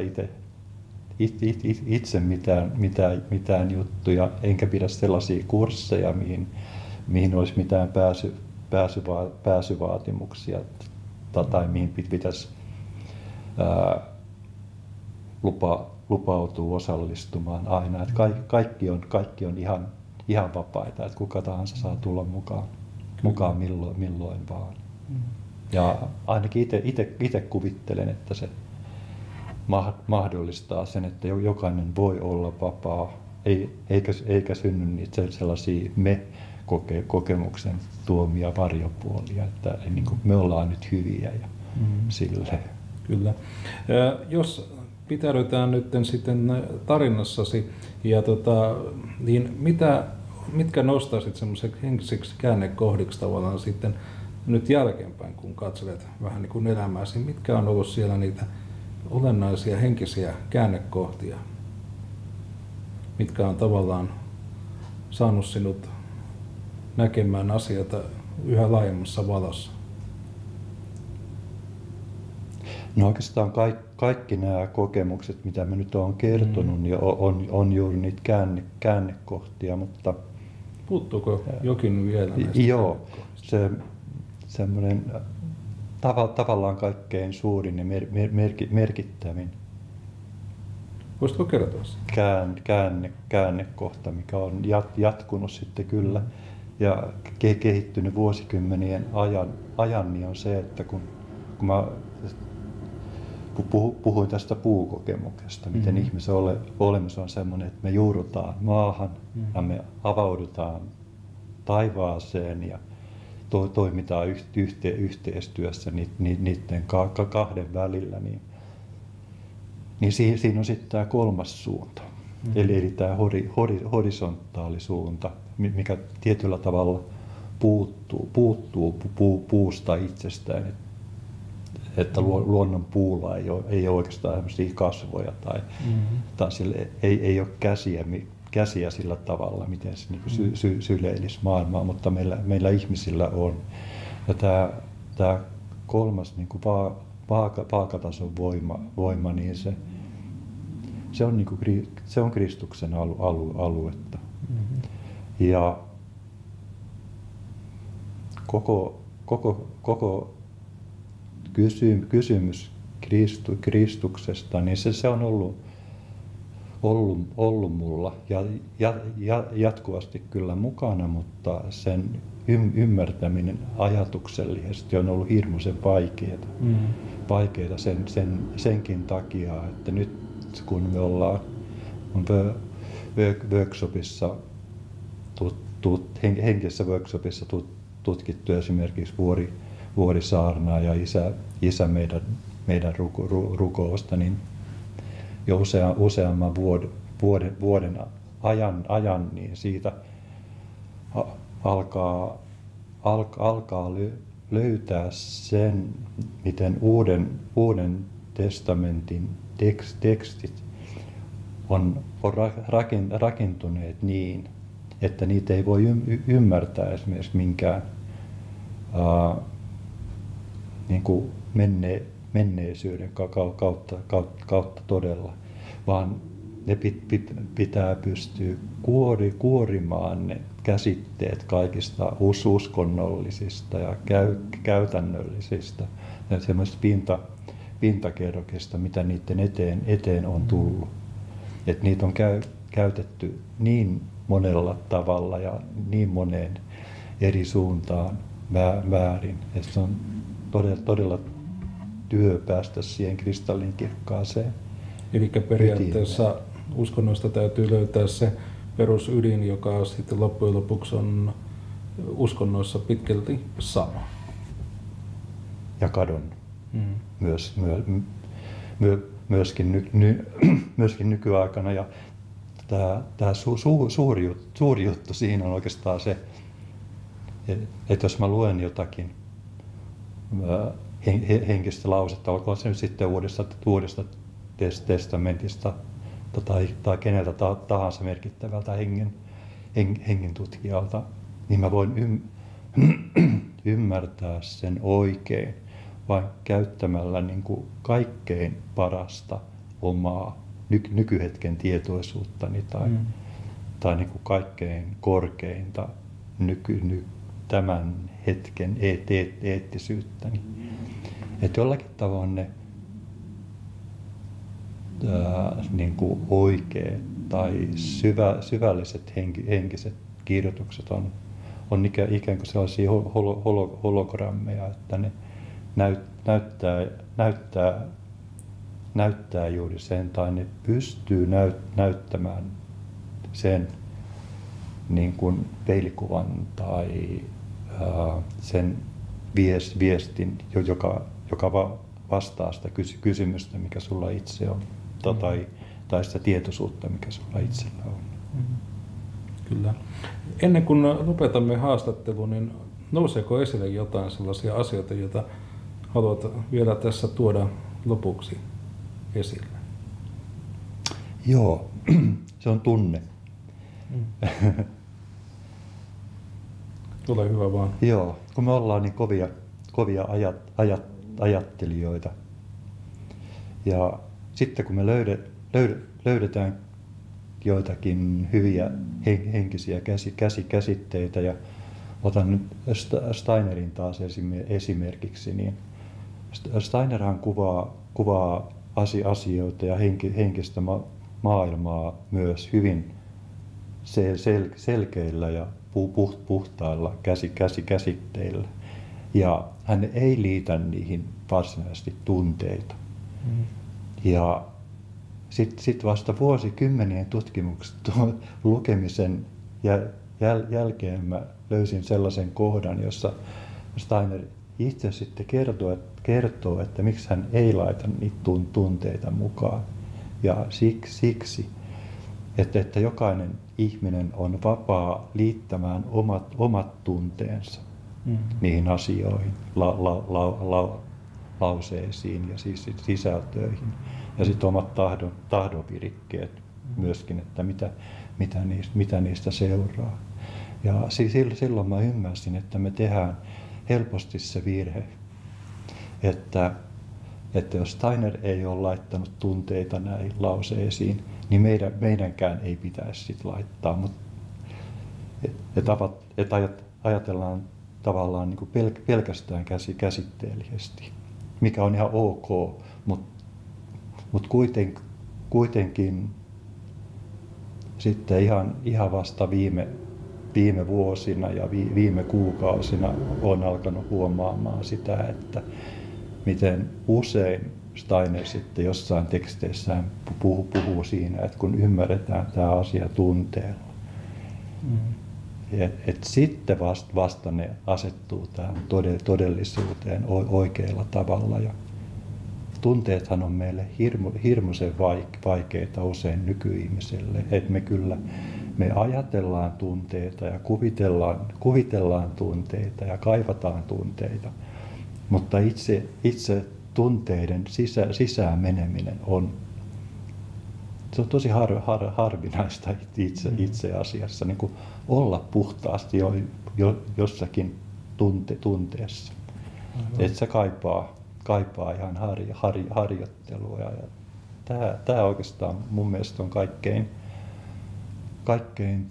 itse mitään juttuja, enkä pidä sellaisia kursseja, mihin olisi mitään pääsyvaatimuksia tai mihin pitäisi lupautua osallistumaan aina. Että kaikki on ihan vapaita, että kuka tahansa saa tulla mukaan milloin vaan. Ja ainakin itse kuvittelen, että se mahdollistaa sen, että jokainen voi olla vapaa, eikä synny niitä sellaisia kokemuksen tuomia varjopuolia, että niin kuin me ollaan nyt hyviä ja silleen. Kyllä. Jos pitäydytään nyt sitten tarinassasi, ja niin mitkä nostaisit semmoiseksi henkiseksi käännekohdiksi tavallaan sitten nyt jälkeenpäin, kun katselet vähän niin kuin elämääsi, mitkä on ollut siellä niitä olennaisia henkisiä käännekohtia, mitkä on tavallaan saanut sinut näkemään asioita yhä laajemmassa valossa? No oikeastaan kaikki nämä kokemukset, mitä mä nyt olen kertonut, niin on juuri niitä käännekohtia, mutta... Puuttuuko jokin vielä näistä? Joo, se semmoinen tavallaan kaikkein suurin ja merkittävin. Voisitko kertoa sen? Käännekohta, mikä on jatkunut sitten kyllä ja kehittynyt vuosikymmenien ajan, niin on se, että kun mä puhuin tästä puukokemuksesta, miten ihmisen olemus on semmoinen, että me juurrutaan maahan ja me avaudutaan taivaaseen ja toimitaan yhteistyössä niiden kahden välillä, niin siinä on sitten tämä kolmas suunta, eli tämä horisontaalisuunta, mikä tietyllä tavalla puuttuu puusta itsestään, että luonnon puulla ei ole oikeastaan sellaisia kasvoja tai sillä ei ole käsiä sillä tavalla, miten se niin syleilisi maailmaa, mutta meillä ihmisillä on. Ja tämä kolmas niin kuin vaakatason voima, niin se on Kristuksen aluetta. Ja koko kysymys Kristuksesta, niin se on ollut mulla jatkuvasti kyllä mukana, mutta sen ymmärtäminen ajatuksellisesti on ollut hirmuisen vaikeaa senkin takia, että nyt kun me ollaan workshopissa, henkisessä workshopissa tutkittu esimerkiksi vuorisaarnaa ja isä meidän rukousta, niin jo useamman vuoden ajan niin siitä alkaa löytää sen, miten uuden testamentin tekstit on rakentuneet niin, että niitä ei voi ymmärtää esimerkiksi minkään niin kuin menneisyyden kautta todella, vaan ne pitää pystyä kuorimaan ne käsitteet kaikista uskonnollisista ja käytännöllisistä ja semmoisista pintakerrokista, mitä niiden eteen on tullut. Et niitä on käytetty niin monella tavalla ja niin moneen eri suuntaan väärin. Et se on todella työ päästä siihen kristallinkirkkaaseen. Eli periaatteessa uskonnosta täytyy löytää se perusydin, joka sitten loppujen lopuksi on uskonnoissa pitkälti sama. Ja kadonnut. Myöskin nykyaikana. Ja tämä suuri juttu siinä on oikeastaan se, että jos mä luen jotakin henkistä lausetta, olkoon se nyt sitten uudesta testamentista tai keneltä tahansa merkittävältä hengen tutkijalta, niin mä voin ymmärtää sen oikein vain käyttämällä niin kuin kaikkein parasta omaa nykyhetken tietoisuuttani tai niin kuin kaikkein korkeinta tämän hetken eettisyyttäni. Että jollakin tavoin ne niin kuin oikeat tai syvälliset henkiset kirjoitukset on ikään kuin sellaisia hologrammeja, että ne näyttää juuri sen, tai ne pystyy näyttämään sen niin kuin peilikuvan tai sen viestin, joka vastaa sitä kysymystä, mikä sulla itse on, tai sitä tietoisuutta, mikä sulla itsellä on. Kyllä. Ennen kuin lopetamme haastattelun, niin nouseeko esille jotain sellaisia asioita, joita haluat vielä tässä tuoda lopuksi esille? Joo, se on tunne. Tule hyvä vaan. Joo, kun me ollaan niin kovia ajattelijoita. Ja sitten kun me löydetään joitakin hyviä henkisiä käsitteitä, ja otan nyt Steinerin taas esimerkiksi, niin Steinerhan kuvaa asioita ja henkistä maailmaa myös hyvin selkeillä ja puhtailla käsitteillä. Ja hän ei liitä niihin varsinaisesti tunteita. Ja sitten vasta vuosikymmenien tutkimuksen lukemisen jälkeen mä löysin sellaisen kohdan, jossa Steiner itse sitten kertoo, että miksi hän ei laita niitä tunteita mukaan. Ja siksi, että jokainen ihminen on vapaa liittämään omat tunteensa niihin asioihin, lauseisiin ja siis sisältöihin. Ja sitten omat tahdonvirikkeet myöskin, että mitä niistä seuraa. Ja silloin mä ymmärsin, että me tehdään helposti se virhe, että jos Steiner ei ole laittanut tunteita näihin lauseisiin, niin meidänkään ei pitäisi sit laittaa. Että ajatellaan tavallaan niin kuin pelkästään käsitteellisesti, mikä on ihan ok, mutta kuitenkin sitten ihan vasta viime vuosina ja viime kuukausina olen alkanut huomaamaan sitä, että miten usein Steiner sitten jossain teksteissään puhuu siinä, että kun ymmärretään tämä asia tunteella, että sitten vasta ne asettuu tähän todellisuuteen oikealla tavalla. Ja tunteethan on meille hirmuisen vaikeita usein nykyihmiselle, että me ajatellaan tunteita ja kuvitellaan tunteita ja kaivataan tunteita, mutta itse tunteiden sisään meneminen se on tosi harvinaista itse asiassa, niin kuin olla puhtaasti jossakin tunteessa. Että se kaipaa ihan harjoittelua. Ja tämä oikeastaan mun mielestä on kaikkein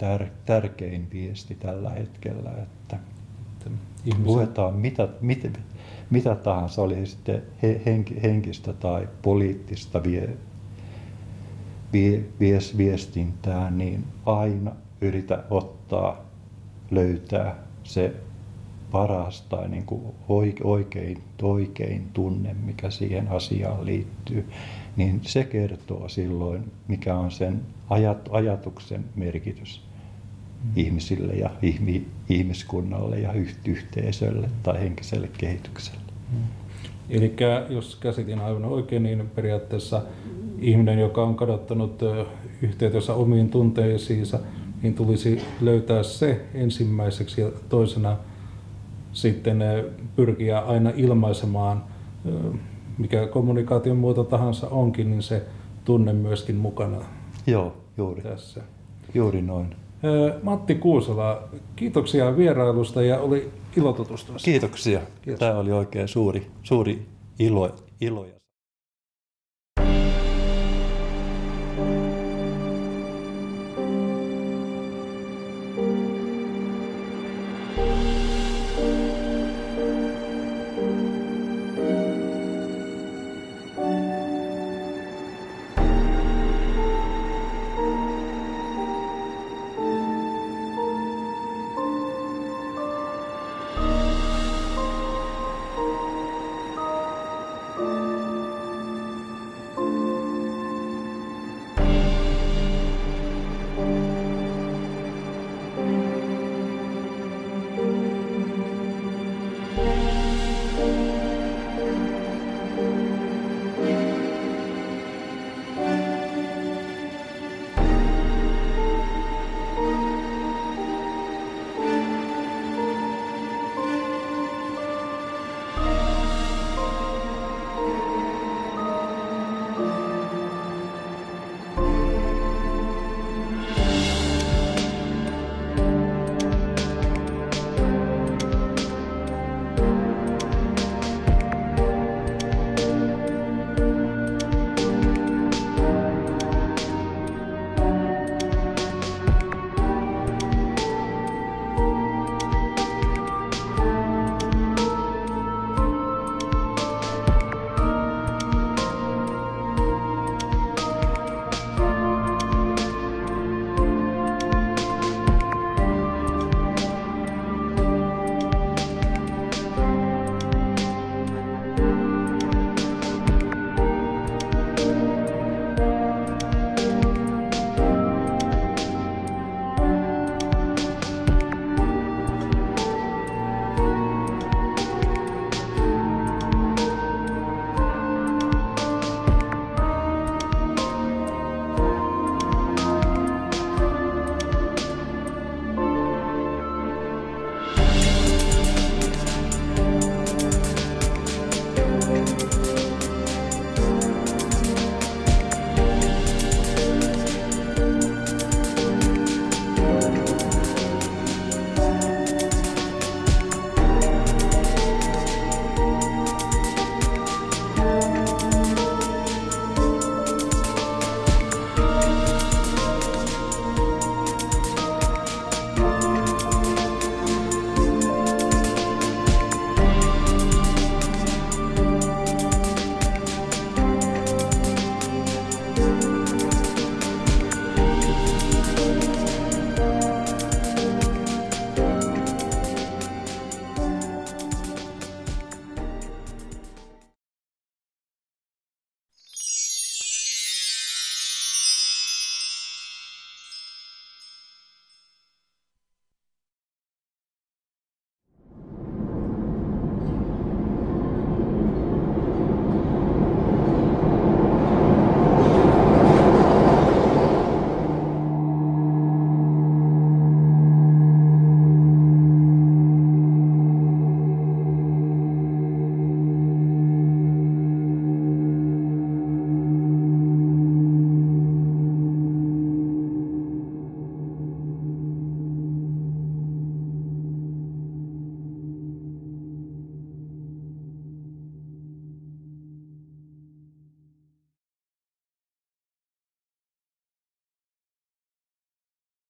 tärkein viesti tällä hetkellä, että luetaan mitä tahansa, oli sitten henkistä tai poliittista viestintää, niin aina yritä löytää se paras tai niin kuin oikein tunne, mikä siihen asiaan liittyy, niin se kertoo silloin, mikä on sen ajatuksen merkitys ihmisille ja ihmiskunnalle ja yhteisölle tai henkiselle kehitykselle. Eli jos käsitin aivan oikein, niin periaatteessa ihminen, joka on kadottanut yhteytensä omiin tunteisiinsa, niin tulisi löytää se ensimmäiseksi ja toisena sitten pyrkiä aina ilmaisemaan, mikä kommunikaation muoto tahansa onkin, niin se tunne myöskin mukana. Joo, juuri. Tässä. Juuri noin. Matti Kuusela, kiitoksia vierailusta ja oli ilo tutustua. Kiitoksia. Tämä oli oikein suuri ilo.